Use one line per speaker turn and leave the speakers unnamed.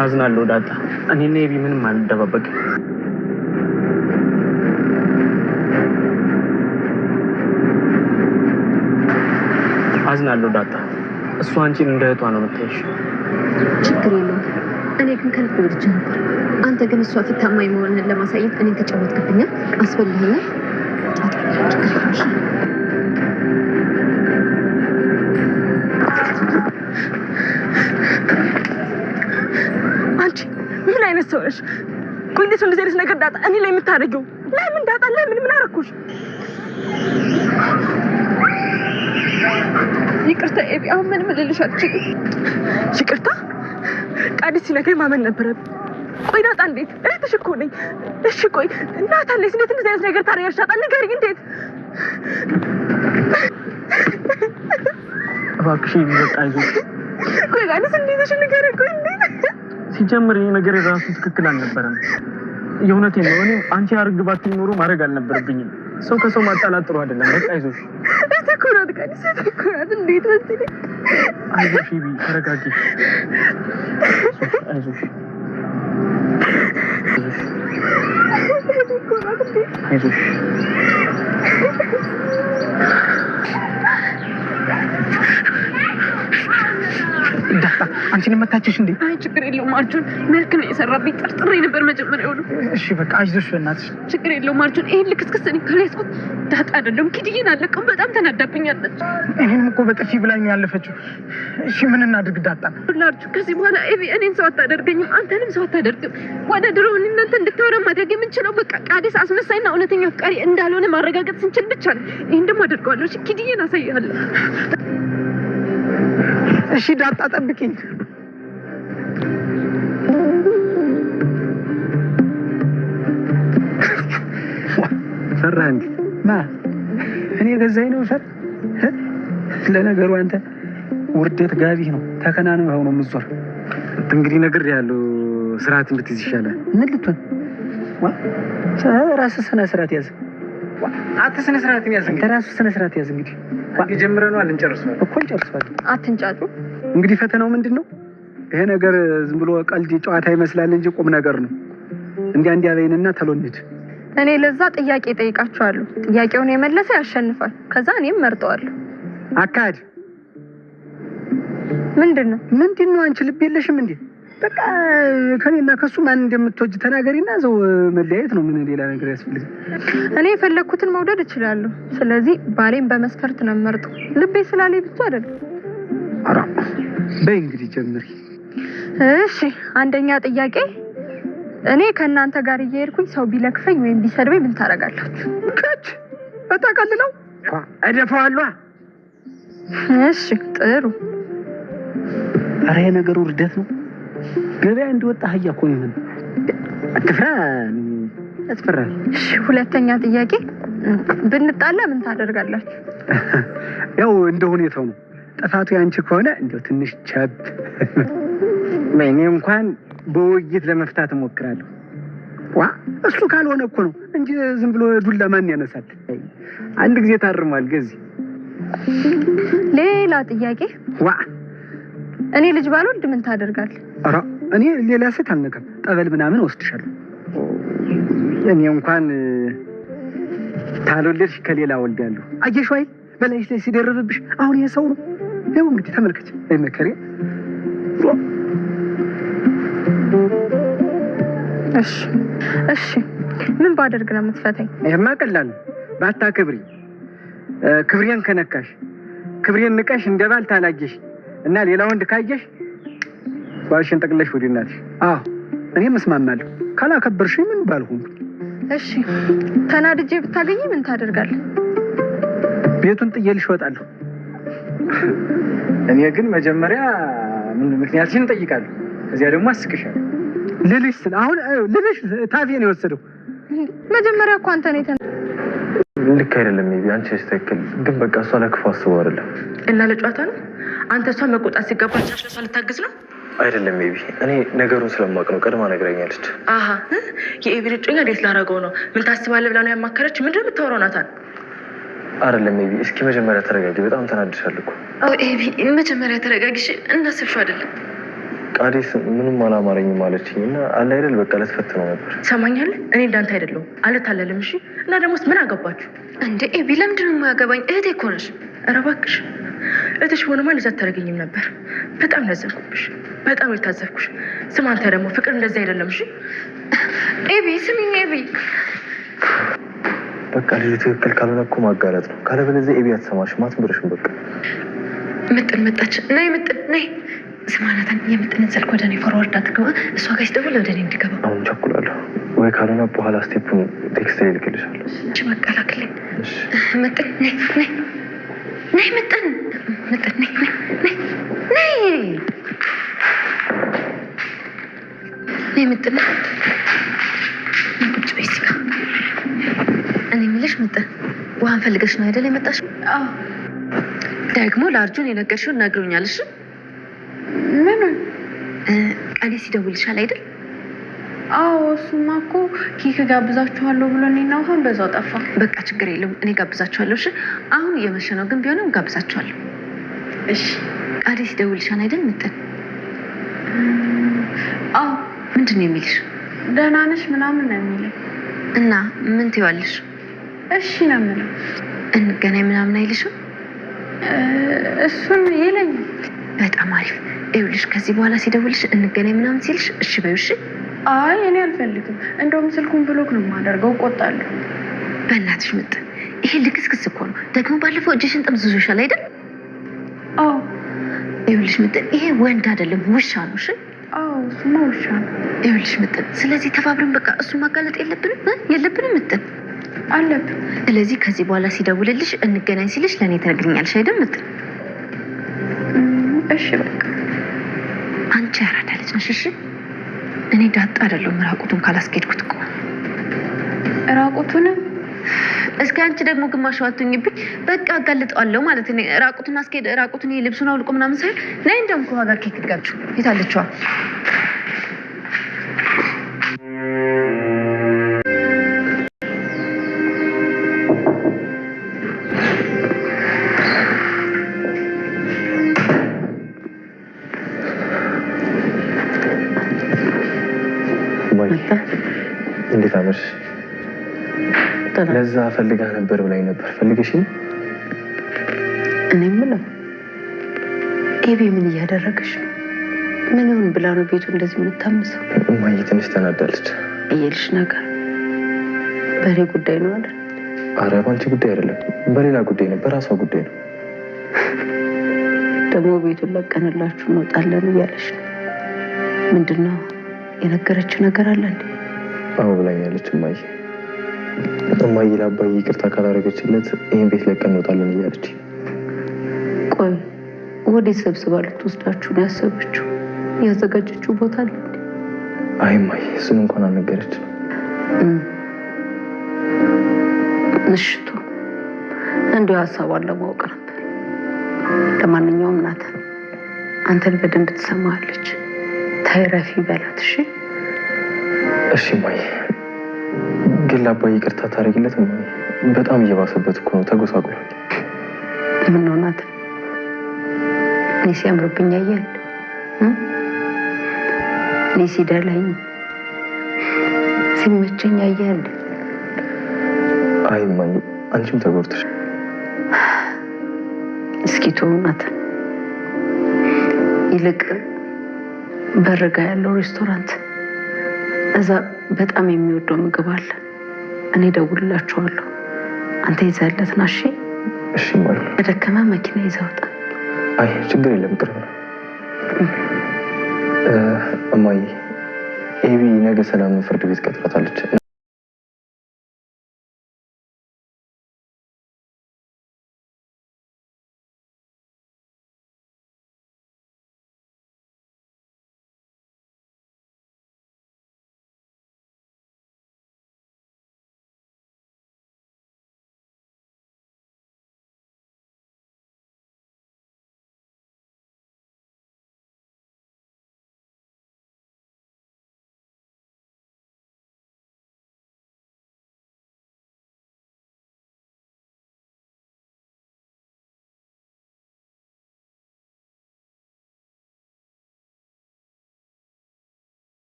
አዝናለሁ ዳጣ። እኔና ኤቢ ምንም አንደባበቅም። አዝናለሁ ዳጣ። እሷ አንቺን እንደ እህቷ ነው የምታይሽ።
ችግር የለውም። እኔ ግን ከልብ ወድጄ ነበር። አንተ ግን እሷ ፊት ታማኝ መሆንህን ለማሳየት እኔን ተጫወትክብኛል። አስበላኸኛል።
አንቺ ምን አይነት ሰው ነሽ? ቆይ እንዴት እንደዚህ አይነት ነገር ዳጣ እኔ ላይ የምታደርጊው? ለምን ዳጣ? ለምን? ምን አደረኩሽ? ይቅርታ ኤቢ፣ አሁን ምንም ልልሽ አልችልም። ይቅርታ? ቃዲስ ሲነግረኝ ማመን ነበረብኝ። ቆይ ዳጣ እንዴት? እህትሽ እኮ ነኝ። እሺ ቆይ እናት አለሽ፣ እንዴት እንደዚህ አይነት ነገር ታደርጊያለሽ? ዳጣ ንገሪኝ፣ እንዴት?
እባክሽ በቃ አይዞሽ።
ቆይ ቃዲስ እንዴት ነሽ? ንገሪኝ። ቆይ እንዴት?
ሲጀምር ይሄ ነገር የራሱ ትክክል አልነበረም። የእውነቴን ነው። እኔም አንቺ አርግባት ኖሮ ማድረግ አልነበረብኝም። ሰው ከሰው ማጣላት ጥሩ አይደለም። በቃ አይዞሽ።
ተኮራት ቃዲስ ተኮራት። እንዴት መሰለኝ።
አይዞሽ ኤቢ፣ ተረጋጊ። አይዞሽ አይዞሽ። ዳጣ አንቺን መታችሽ እንዴ?
አይ ችግር የለውም አርጁን፣ መልክ ነው የሰራብኝ። ጠርጥሬ ነበር መጀመሪያው ነው።
እሺ በቃ አይዞሽ በእናትሽ።
ችግር የለውም አርጁን። ይሄን ልክስክስ እኔ ካልያዝኩት ዳጣ አይደለም ኪድዬን አለቀም። በጣም ተናዳብኛለች።
ይሄንም እኮ በጥፊ ብላኝ ያለፈችው። እሺ ምን እናድርግ ዳጣ?
አርጁን ከዚህ በኋላ ኤቢ እኔን ሰው አታደርገኝም፣ አንተንም ሰው አታደርግም። ወደ ድሮ እናንተ እንድታወራ ማድረግ የምንችለው በቃ ቃዲስ አስመሳይና እውነተኛ አፍቃሪ እንዳልሆነ ማረጋገጥ ስንችል ብቻ ነው። ይሄን ደግሞ አደርገዋለሁ። እሺ ኪድዬን አሳይሃለሁ።
እሺ ዳጣ ጠብቂኝ። ፈራህ እንዴ? እኔ ገዛኝ ነው ፈር። ለነገሩ አንተ ውርደት ጋቢህ ነው። ተከናነው ሆኖ ምዞር እንግዲህ ነገር ያለው ስርዓት እንድትይዝ ይሻላል። ምን ልትሆን ራስህ ስነ ስርዓት ያዝ። አንተ ስነ ስርዓትን ያዝ። እንግዲህ ራስህ ስነ ስርዓት ያዝ። እንግዲህ ጀምረናል፣ እንጨርሰዋለን እኮ እንጨርሰዋለን።
አትንጫጩ።
እንግዲህ ፈተናው ምንድነው? ይሄ ነገር ዝም ብሎ ቀልድ ጨዋታ ይመስላል እንጂ ቁም ነገር ነው። እንዲያ በይንና ተሎንድ።
እኔ ለዛ ጥያቄ ጠይቃችኋለሁ። ጥያቄውን የመለሰ ያሸንፋል። ከዛ እኔም መርጠዋለሁ።
አካድ
ምንድነው?
አንቺ ልብ የለሽም እንዴ? በቃ ከኔና ከሱ ማን እንደምትወጂ ተናገሪና ዘው መለያየት ነው። ምን ሌላ ነገር ያስፈልጋል?
እኔ የፈለኩትን መውደድ እችላለሁ። ስለዚህ ባሌን በመስፈርት ነው የምመርጠው። ልቤ ስላለኝ ብቻ አይደለም።
አራ በይ እንግዲህ ጀምሪ።
እሺ አንደኛ ጥያቄ፣ እኔ ከእናንተ ጋር እየሄድኩኝ ሰው ቢለክፈኝ ወይም ቢሰድበኝ ምን ታደርጋላችሁ?
ከች በታቀልለው አደፋዋለሁ።
እሺ ጥሩ።
አረ ይሄ ነገሩ ውርደት ነው። ገበያ እንደወጣ አህያ እኮ ነው። አትፍራ፣ አትፈራል።
እሺ ሁለተኛ ጥያቄ፣ ብንጣላ ምን ታደርጋላችሁ?
ያው እንደ ሁኔታው ነው። ጥፋቱ ያንቺ ከሆነ እንደው ትንሽ ቸብ እኔ እንኳን በውይይት ለመፍታት እሞክራለሁ። እሱ ካልሆነ እኮ ነው እንጂ ዝም ብሎ ዱላ ማን ያነሳል? አንድ ጊዜ ታርሟል ገዚ።
ሌላ ጥያቄ፣ እኔ ልጅ ባልወልድ ምን ታደርጋለህ?
አራ እኔ ሌላ ሴት አልነካም። ጠበል ምናምን ወስድሻለሁ። እኔ እንኳን ታልወለድሽ ከሌላ ወልዳለሁ። አየሽ ወይ በላይሽ ላይ ሲደርብብሽ። አሁን ይሄ ሰው ነው። ይኸው እንግዲህ ተመልከች። አይመከሪ።
እሺ ምን ባደርግ ነው የምትፈታኝ?
ይሄማ ቀላል ነው። ባታከብሪ፣ ክብሬን ከነካሽ፣ ክብሬን ንቀሽ እንደባል ታላጀሽ እና ሌላ ወንድ ካየሽ ባልሽን ጠቅለሽ ወደ እናትሽ። አዎ እኔም እስማማለሁ። ካላከበርሽ ምን ባልሁን።
እሺ ተናድጄ ብታገኝ ምን ታደርጋለህ?
ቤቱን ጥዬልሽ እወጣለሁ። እኔ ግን መጀመሪያ ምክንያትሽን እጠይቃለሁ። ከዚያ ደግሞ አስቅሻለሁ። ልልሽ ስለ አሁን ልልሽ ታፊን የወሰደው
መጀመሪያ እኮ አንተ ነህ።
ልክ አይደለም። አንቺ ስትክል ግን በቃ እሷ ለክፉ አስበው አይደለም
እና ለጨዋታ ነው።
አንተ እሷን መቆጣት ሲገባች እሷ ልታግዝ ነው?
አይደለም ሜቢ፣ እኔ ነገሩን ስለማውቅ ነው። ቀድማ ነግረኛለች።
አሀ የኤቢ ልጮኛ እንዴት ላደርገው ነው? ምን ታስባለህ ብላ ነው ያማከረች? ምንድን ነው የምታወራው ናታን?
አይደለም ሜቢ፣ እስኪ መጀመሪያ ተረጋጊ። በጣም ተናድሻል እኮ።
ኤቢ መጀመሪያ ተረጋጊሽ። እናስብሽው አይደለም
ቃዴስ ምንም አላማረኝም አለችኝ እና አለ አይደል በቃ ልትፈትነው ነበር።
ሰማኛለህ? እኔ እንዳንተ አይደለሁም አልታለልም። እሺ እና ደግሞስ ምን አገባችሁ
እንደ ኤቢ? ለምንድን ነው የማያገባኝ? እህቴ እኮ ነሽ።
ኧረ እባክሽ እህትሽ ሆነማ እንደዛ አታደርገኝም ነበር። በጣም ያዘንኩብሽ፣ በጣም የታዘብኩሽ። ስማ አንተ ደግሞ ፍቅር እንደዚህ አይደለም። እሺ
ኤቢ ስሚኝ ኤቢ።
በቃ ልጅ ትክክል ካልሆነ እኮ ማጋለጥ ነው። ካለበለዚያ ኤቢ አትሰማሽም፣ አትምርሽም። በቃ
ምጥን መጣች። ነይ ምጥን ነይ። ስማ ናታን፣ የምጥንን ስልክ ወደ እኔ ፎርዋርድ አድርገዋ። እሷ ጋር ሲደውል ወደ እኔ እንዲገባ።
አሁን ቸኩላለሁ ወይ ካልሆነ በኋላ ስቴፑን ቴክስት ላይ ልክልሻለሁ።
እሺ በቃ ላክልኝ። ምጥን ነይ ነይ ነይ ምጥን ምጥን ነይ ነይ ነይ ነይ ምጥን ቁጭ በይ እዚህ ጋር። እኔ የምልሽ ምጥን ውሃን ፈልገሽ ነው አይደል የመጣሽው?
አዎ።
ደግሞ ለአርጁን የነገርሽውን ነግሮኛል። እሺ
ምኑን?
ቃሌ ሲደውልሻል አይደል?
አዎ እሱማ እኮ ኬክ ጋብዛችኋለሁ ብሎ እኔና ውሃን በዛው ጠፋ።
በቃ ችግር የለውም እኔ ጋብዛችኋለሁ። እሺ አሁን እየመሸ ነው ግን ቢሆንም ጋብዛችኋለሁ።
እሺ
ቃሌ ሲደውልሻል አይደል ምጥን?
አዎ።
ምንድን ነው የሚልሽ?
ደህና ነሽ ምናምን ነው የሚለኝ።
እና ምን ትይዋለሽ?
እሺ ነው የምለው።
እንገናኝ ምናምን አይልሽም?
እሱን ይለኛል።
በጣም አሪፍ። ይኸውልሽ ከዚህ በኋላ ሲደውልሽ እንገናኝ ምናምን ሲልሽ እሺ በይው። እሺ
አይ እኔ አልፈልግም። እንደውም ስልኩን ብሎክ ነው የማደርገው። እቆጣለሁ።
በእናትሽ ምጥን ይሄ ልክስክስ እኮ ነው። ደግሞ ባለፈው እጅሽን ጠምዝዞሻል አይደል?
አዎ።
ይኸውልሽ ምጥን ይሄ ወንድ አይደለም ውሻ ነው። እሺ
አዎ እሱማ ውሻ ነው።
ይኸውልሽ ምጥን ስለዚህ ተባብረን በቃ እሱን ማጋለጥ የለብንም ምጥን
አለብን።
ስለዚህ ከዚህ በኋላ ሲደውልልሽ እንገናኝ ሲልሽ ለእኔ ትነግሪኛለሽ አይደል ምጥን?
እሺ በቃ
አንቺ ያራዳ ልጅ ነሽ። እሺ እኔ ዳጣ አይደለሁም ራቁቱን ካላስኬድኩት እኮ።
ራቁቱን?
እስኪ አንቺ ደግሞ ግማሽ አትሁኝብኝ። በቃ አጋልጠዋለሁ ማለት ነው። ራቁቱን አስኬድ ራቁቱን ልብሱን አውልቆ ምናምን ሳይሆን ነይ እንደውም ከዋጋ ኬክ ጋብቹ የታለችዋ?
እንዴት አመሽ? ለዛ ፈልጋ ነበር ብላኝ ነበር። ፈልገሽ?
እኔ የምለው ኤቢ ምን እያደረገች ነው? ምን ይሁን ብላ ነው ቤቱ እንደዚህ የምታምሰው?
እማዬ ትንሽ ተናዳለች።
እየልሽ ነገር በእኔ ጉዳይ ነው አይደል?
ኧረ ባንቺ ጉዳይ አይደለም፣ በሌላ ጉዳይ ነው፣ በራሷ ጉዳይ ነው።
ደግሞ ቤቱን ለቀንላችሁ እንወጣለን እያለች ነው። ምንድን ነው የነገረችው ነገር አለ እንዴ?
አዎ ብላኛለች እማዬ። እማዬ ለአባዬ ይቅርታ ካላደረገችለት ይህን ቤት ለቀን እንወጣለን እያለች።
ቆይ ወዴት ሰብስባ ልትወስዳችሁ ነው ያሰበችው? ያዘጋጀችው ቦታ አለ እንዴ?
አይ እማዬ እሱን እንኳን አልነገረችም።
እሽቱ እንዲሁ ሀሳቧን ለማወቅ ነበር። ለማንኛውም ናታን አንተን በደንብ ትሰማለች። ታይረፊ በላት። እሺ
እሺ እማዬ። ግን ለአባዬ ይቅርታ ታደርጊለት እማዬ? በጣም እየባሰበት እኮ ነው፣ ተጎሳቁሏል።
ምን ነው ናታን? እኔ ሲያምርብኝ አየህ፣ እኔ ሲደላኝ ሲመቸኝ አየህ።
አይ እማዬ አንቺም ተጎድተሽ።
እስኪ ተው ናታን፣ ይልቅ በረጋ ያለው ሬስቶራንት እዛ በጣም የሚወደው ምግብ አለ። እኔ ደውልላችኋለሁ፣ አንተ ይዘህለት ና። እሺ
እሺ እማዬ።
በደከመ መኪና ይዘህ ውጣ።
አይ ችግር የለም ቅርብ ነው። እማዬ ኤቢ ነገ ሰላም ፍርድ ቤት ቀጥራታለች።